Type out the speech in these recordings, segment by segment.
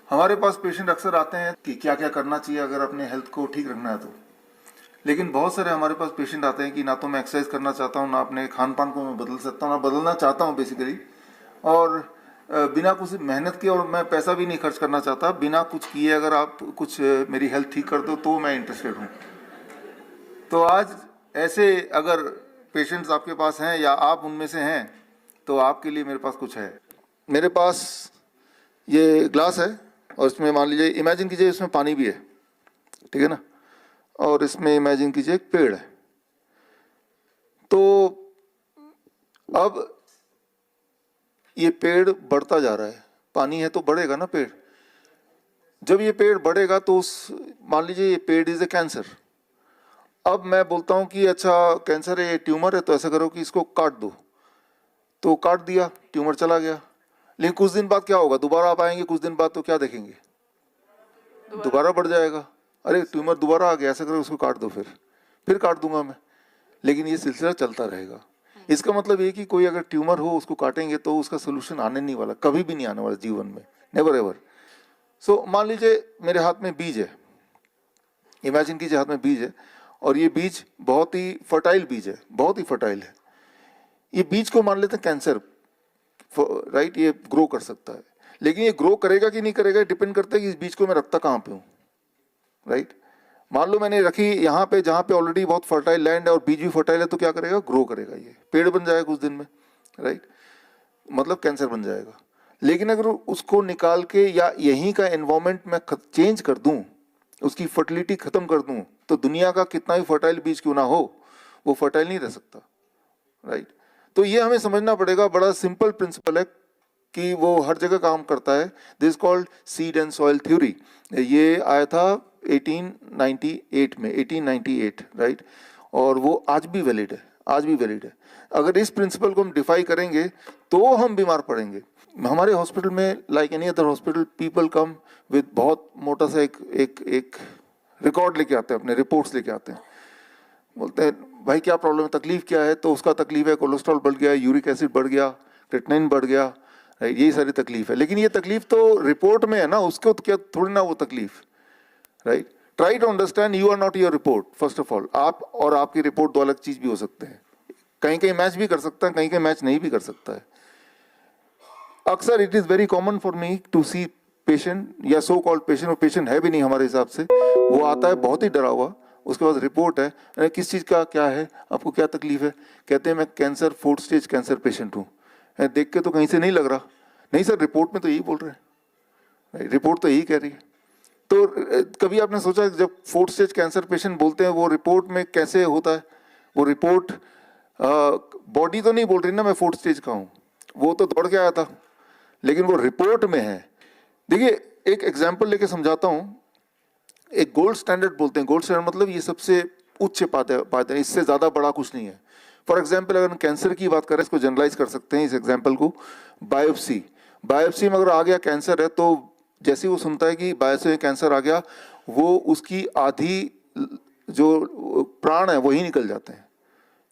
हमारे पास पेशेंट अक्सर आते हैं कि क्या क्या करना चाहिए अगर अपने हेल्थ को ठीक रखना है तो। लेकिन बहुत सारे हमारे पास पेशेंट आते हैं कि ना तो मैं एक्सरसाइज करना चाहता हूँ, ना अपने खान पान को मैं बदल सकता हूँ, ना बदलना चाहता हूँ बेसिकली, और बिना कुछ मेहनत के, और मैं पैसा भी नहीं खर्च करना चाहता, बिना कुछ किए अगर आप कुछ मेरी हेल्थ ठीक कर दो तो मैं इंटरेस्टेड हूँ। तो आज ऐसे अगर पेशेंट्स आपके पास हैं या आप उनमें से हैं तो आपके लिए मेरे पास कुछ है। मेरे पास ये ग्लास है और इसमें मान लीजिए, इमेजिन कीजिए इसमें पानी भी है, ठीक है ना, और इसमें इमेजिन कीजिए एक पेड़ है। तो अब ये पेड़ बढ़ता जा रहा है, पानी है तो बढ़ेगा ना पेड़। जब ये पेड़ बढ़ेगा तो उस, मान लीजिए ये पेड़ इज ए कैंसर। अब मैं बोलता हूँ कि अच्छा कैंसर है, ये ट्यूमर है, तो ऐसा करो कि इसको काट दो। तो काट दिया, ट्यूमर चला गया। लेकिन कुछ दिन बाद क्या होगा, दोबारा आप आएंगे कुछ दिन बाद तो क्या देखेंगे, दोबारा बढ़ जाएगा। अरे ट्यूमर दोबारा आ गया, ऐसा करो उसको काट दो, फिर काट दूंगा मैं। लेकिन ये सिलसिला चलता रहेगा। इसका मतलब ये कि कोई अगर ट्यूमर हो उसको काटेंगे तो उसका सोल्यूशन आने नहीं वाला, कभी भी नहीं आने वाला जीवन में, नेवर एवर। सो मान लीजिए मेरे हाथ में बीज है, इमेजिन कीजिए हाथ में बीज है, और ये बीज बहुत ही फर्टाइल बीज है, बहुत ही फर्टाइल है। ये बीज को मान लेते हैं कैंसर, राइट, ये ग्रो कर सकता है। लेकिन ये ग्रो करेगा कि नहीं करेगा डिपेंड करता है कि इस बीज को मैं रखता कहाँ पे हूँ, राइट। मान लो मैंने रखी यहाँ पे जहाँ पे ऑलरेडी बहुत फर्टाइल लैंड है और बीज भी फर्टाइल है, तो क्या करेगा, ग्रो करेगा, ये पेड़ बन जाएगा कुछ दिन में, राइट, मतलब कैंसर बन जाएगा। लेकिन अगर उसको निकाल के या यहीं का एनवायरमेंट में चेंज कर दूं, उसकी फर्टिलिटी खत्म कर दूं, तो दुनिया का कितना भी फर्टाइल बीज क्यों ना हो, वो फर्टाइल नहीं रह सकता, राइट। तो ये हमें समझना पड़ेगा, बड़ा सिंपल प्रिंसिपल है कि वो हर जगह काम करता है। This called seed and soil theory. ये आया था 1898 में, 1898, राइट। और वो आज भी वैलिड है, आज भी वैलिड है। अगर इस प्रिंसिपल को हम डिफाई करेंगे तो हम बीमार पड़ेंगे। हमारे हॉस्पिटल में like any other hospital, people come with बहुत मोटा सा एक रिकॉर्ड लेके आते हैं, अपने रिपोर्ट्स लेके आते हैं, बोलते हैं भाई क्या प्रॉब्लम है, तकलीफ क्या है, तो उसका तकलीफ है कोलेस्ट्रॉल बढ़ गया, यूरिक एसिड बढ़ गया, क्रिएटिनिन बढ़ गया, राइट, यही सारी तकलीफ है। लेकिन ये तकलीफ तो रिपोर्ट में है ना, उसको तो क्या थोड़ी ना वो तकलीफ, right. Try to understand, you are not your report, first of all. आप और आपकी रिपोर्ट दो अलग चीज भी हो सकते हैं। कहीं कहीं मैच भी कर सकता है, कहीं कहीं मैच नहीं भी कर सकता है। अक्सर it is very common for me to see patient या सो कॉल्ड पेशेंट, और पेशेंट है भी नहीं हमारे हिसाब से, वो आता है बहुत ही डरा हुआ, उसके पास रिपोर्ट है, अरे किस चीज़ का क्या है, आपको क्या तकलीफ है, कहते हैं मैं cancer 4th stage cancer patient हूँ। देख के तो कहीं से नहीं लग रहा, नहीं सर रिपोर्ट में तो यही बोल रहे हैं, रिपोर्ट तो यही कह रही है। तो कभी आपने सोचा जब 4th स्टेज कैंसर पेशेंट बोलते हैं वो रिपोर्ट में कैसे होता है, वो रिपोर्ट बॉडी तो नहीं बोल रही ना मैं 4th स्टेज का हूँ, वो तो दौड़ के आया था, लेकिन वो रिपोर्ट में है। देखिए एक एग्जाम्पल लेके समझाता हूँ। एक गोल्ड स्टैंडर्ड बोलते हैं, गोल्ड स्टैंडर्ड मतलब ये सबसे उच्च पाते हैं, इससे ज़्यादा बड़ा कुछ नहीं है। फॉर एग्जाम्पल अगर हम कैंसर की बात करें, इसको जनरलाइज कर सकते हैं इस एग्जाम्पल को, बायोप्सी। बायोप्सी में अगर आ गया कैंसर है, तो जैसे ही वो सुनता है कि बायोप्सी में कैंसर आ गया, वो उसकी आधी जो प्राण है वही निकल जाते हैं,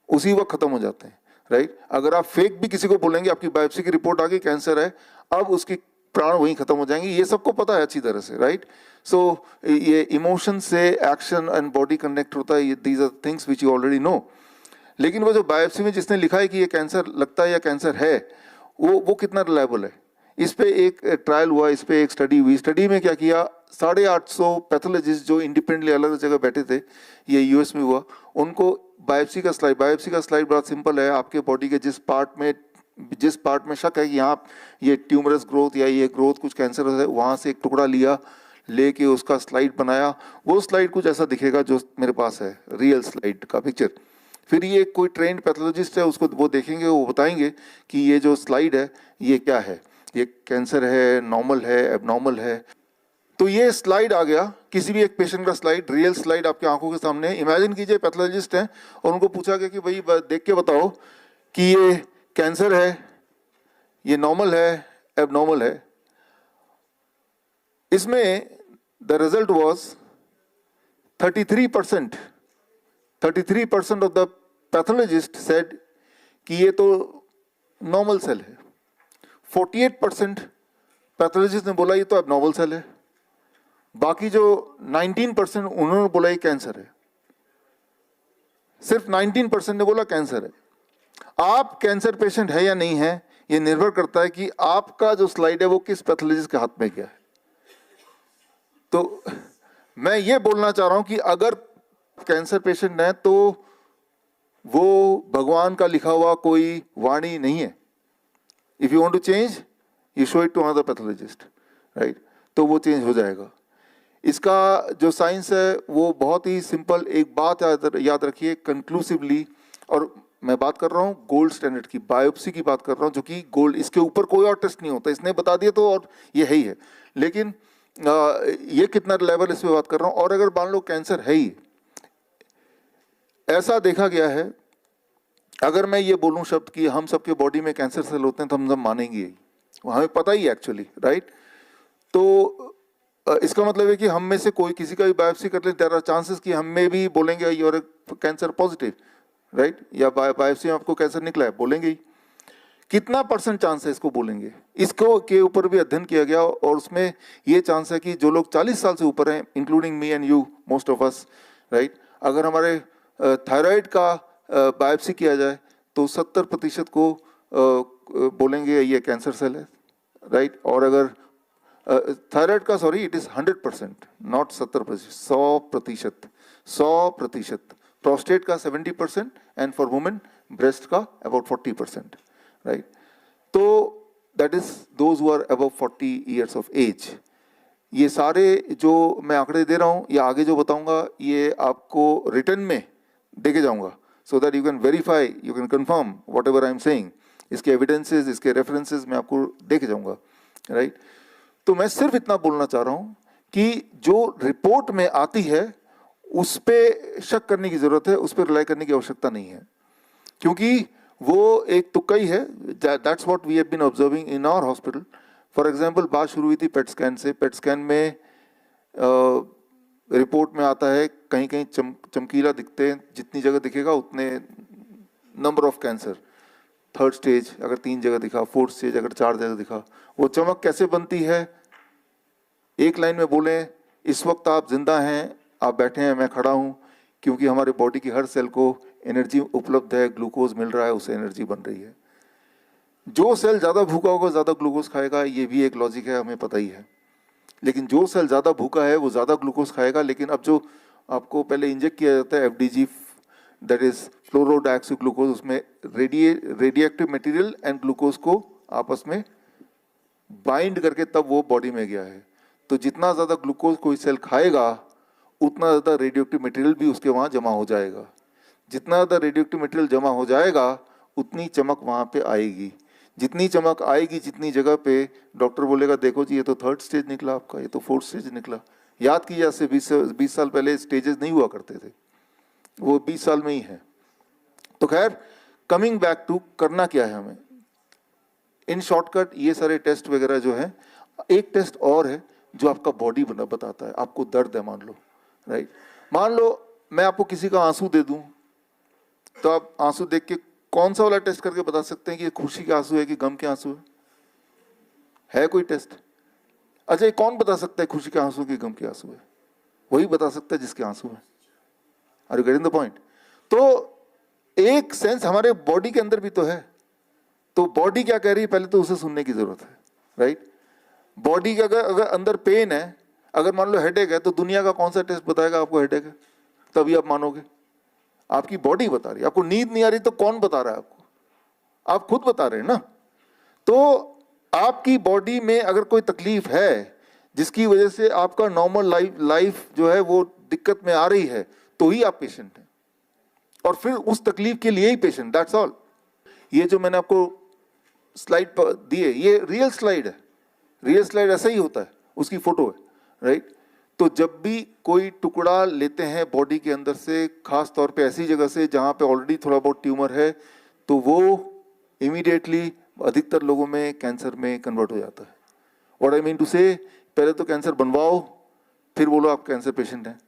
उसी वक्त खत्म हो जाते हैं, राइट। अगर आप फेक भी किसी को बोलेंगे आपकी बायोप्सी की रिपोर्ट आ गई कैंसर है, अब उसकी प्राण वहीं खत्म हो जाएंगे, ये सबको पता है अच्छी तरह से, राइट। सो ये इमोशन से एक्शन एंड बॉडी कनेक्ट होता है, these are things which you already know. लेकिन वो जो बायोप्सी में जिसने लिखा है कि ये कैंसर लगता है या कैंसर है, वो कितना रिलायबल है। इस पे एक ट्रायल हुआ, इस पे एक स्टडी हुई। स्टडी में क्या किया, 850 पैथोलॉजिस्ट जो इंडिपेंडेंटली अलग अलग जगह बैठे थे, ये यूएस में हुआ, उनको बायोप्सी का स्लाइड बड़ा सिंपल है, आपके बॉडी के जिस पार्ट में शक है कि यहाँ ये ट्यूमरस ग्रोथ या ये ग्रोथ कुछ कैंसर है, वहाँ से एक टुकड़ा लिया, लेके उसका स्लाइड बनाया। वो स्लाइड कुछ ऐसा दिखेगा जो मेरे पास है, रियल स्लाइड का पिक्चर। फिर ये कोई ट्रेंड पैथोलॉजिस्ट है, उसको वो देखेंगे, वो बताएंगे कि ये जो स्लाइड है ये क्या है, ये कैंसर है, नॉर्मल है, एबनॉर्मल है। तो ये स्लाइड आ गया, किसी भी एक पेशेंट का स्लाइड, रियल स्लाइड आपके आंखों के सामने। इमेजिन कीजिए पैथोलॉजिस्ट हैं और उनको पूछा गया कि भाई देख के बताओ कि ये कैंसर है, ये नॉर्मल है, एबनॉर्मल है। इसमें the result was 33%। 33% of the pathologist said कि ये तो नॉर्मल सेल है। 48% पैथोलॉजिस्ट ने बोला ये तो एबनॉर्मल सेल है, बाकी जो 19% उन्होंने बोला ये कैंसर है, सिर्फ 19% ने बोला कैंसर है। आप कैंसर पेशेंट है या नहीं है ये निर्भर करता है कि आपका जो स्लाइड है वो किस पैथोलॉजिस्ट के हाथ में गया है। तो मैं ये बोलना चाह रहा हूं कि अगर कैंसर पेशेंट है तो वो भगवान का लिखा हुआ कोई वाणी नहीं है। If you want to change you show it to another pathologist, right, तो वो चेंज हो जाएगा। इसका जो साइंस है वो बहुत ही सिंपल, एक बात याद रखिए कंक्लूसिवली, और मैं बात कर रहा हूँ गोल्ड स्टैंडर्ड की, बायोप्सी की बात कर रहा हूँ, जो कि गोल्ड, इसके ऊपर कोई और टेस्ट नहीं होता, इसने बता दिया तो और ये है ही है। लेकिन ये कितना लेवल इस पे बात कर रहा हूँ। और अगर मान लो कैंसर है ही, ऐसा देखा गया है, अगर मैं ये बोलूँ शब्द कि हम सबके बॉडी में कैंसर सेल होते हैं तो हम सब मानेंगे ही, हमें पता ही है एक्चुअली, राइट। तो इसका मतलब है कि हम में से कोई किसी का भी बायोप्सी कर ले, देयर आर चांसेस कि हम में भी बोलेंगे you are cancer positive, right, या बायोप्सी में आपको कैंसर निकला है, बोलेंगे ही। कितना % चांस है इसको बोलेंगे, इसको के ऊपर भी अध्ययन किया गया और उसमें ये चांस है कि जो लोग 40 साल से ऊपर हैं, including me and you, most of us, right, अगर हमारे थायराइड का बायोप्सी किया जाए तो 70% को बोलेंगे ये कैंसर सेल है, राइट। और अगर थायराइड का, sorry, it is 100%, not 70%, 100%। Prostate का 70% एंड फॉर वुमेन ब्रेस्ट का अबाउट 40%, राइट। तो that is those who are above 40 years of age. ये सारे जो मैं आंकड़े दे रहा हूँ या आगे जो बताऊंगा ये आपको रिटर्न में देके जाऊंगा, so that you can verify, you can confirm what ever I am saying. इसके एविडेंसेस, इसके रेफरेंसेस मैं आपको देके जाऊंगा, राइट। तो मैं सिर्फ इतना बोलना चाह रहा हूं कि जो रिपोर्ट में आती है उस पे शक करने की जरूरत है, उस पर रिलाई करने की आवश्यकता नहीं है, क्योंकि वो एक तुक्का ही है। That's what we have been observing in our hospital. For example, बात शुरू हुई थी पेट स्कैन से। पेट स्कैन में रिपोर्ट में आता है कहीं कहीं चमकीला दिखते हैं, जितनी जगह दिखेगा उतने number of cancer. 3rd stage अगर 3 जगह दिखा, 4th स्टेज अगर 4 जगह दिखा। वो चमक कैसे बनती है, एक लाइन में बोले, इस वक्त आप जिंदा हैं, आप बैठे हैं, मैं खड़ा हूं, क्योंकि हमारे बॉडी की हर सेल को एनर्जी उपलब्ध है, ग्लूकोज मिल रहा है, उससे एनर्जी बन रही है। जो सेल ज्यादा भूखा होगा ज्यादा ग्लूकोज खाएगा, ये भी एक लॉजिक है, हमें पता ही है। लेकिन जो सेल ज्यादा भूखा है वो ज्यादा ग्लूकोज खाएगा। लेकिन अब जो आपको पहले इंजेक्ट किया जाता है FDG, दैट इज फ्लोरोडाइऑक्सी ग्लूकोज, उसमें रेडिएक्टिव मटेरियल एंड ग्लूकोज को आपस में बाइंड करके तब वो बॉडी में गया है। तो जितना ज्यादा ग्लूकोज कोई सेल खाएगा उतना ज्यादा रेडियोएक्टिव मटेरियल भी उसके वहां जमा हो जाएगा। जितना ज्यादा रेडियोएक्टिव मटेरियल जमा हो जाएगा उतनी चमक वहां पे आएगी। जितनी चमक आएगी जितनी जगह पे, डॉक्टर बोलेगा देखो जी ये तो 3rd स्टेज निकला आपका, ये तो 4th स्टेज निकला। याद कीजिए, से 20 साल पहले स्टेजेस नहीं हुआ करते थे, वो 20 साल में ही है। तो खैर, कमिंग बैक टू करना क्या है हमें, इन शॉर्टकट ये सारे टेस्ट वगैरह जो है, एक टेस्ट और है जो आपका बॉडी बताता है। आपको दर्द है मान लो, राइट, मान लो मैं आपको किसी का आंसू दे दूं, तो आप आंसू देख के कौन सा वाला टेस्ट करके बता सकते हैं कि ये खुशी के आंसू है कि गम के आंसू है कोई टेस्ट? अच्छा, ये कौन बता सकता है खुशी के आंसू की गम के आंसू है? वही बता सकता है जिसके आंसू है। Are you getting the point? तो एक सेंस हमारे बॉडी के अंदर भी तो है। तो बॉडी क्या कह रही है पहले तो उसे सुनने की जरूरत है, राइट। बॉडी का अगर अंदर पेन है, अगर मान लो हेडेक है, तो दुनिया का कौन सा टेस्ट बताएगा आपको हेडेक है? तभी आप मानोगे। आपकी बॉडी बता रही है। आपको नींद नहीं आ रही तो कौन बता रहा है आपको? आप खुद बता रहे हैं ना। तो आपकी बॉडी में अगर कोई तकलीफ है जिसकी वजह से आपका नॉर्मल लाइफ जो है वो दिक्कत में आ रही है, तो ही आप पेशेंट हैं, और फिर उस तकलीफ के लिए ही पेशेंट, दैट्स ऑल। ये जो मैंने आपको स्लाइड पर दी है, ये रियल स्लाइड है। रियल स्लाइड ऐसा ही होता है, उसकी फोटो है, राइट। तो जब भी कोई टुकड़ा लेते हैं बॉडी के अंदर से, खास तौर पे ऐसी जगह से जहां पे ऑलरेडी थोड़ा बहुत ट्यूमर है, तो वो इमीडिएटली अधिकतर लोगों में कैंसर में कन्वर्ट हो जाता है। व्हाट आई मीन टू से, पहले तो कैंसर बनवाओ, फिर बोलो आप कैंसर पेशेंट हैं।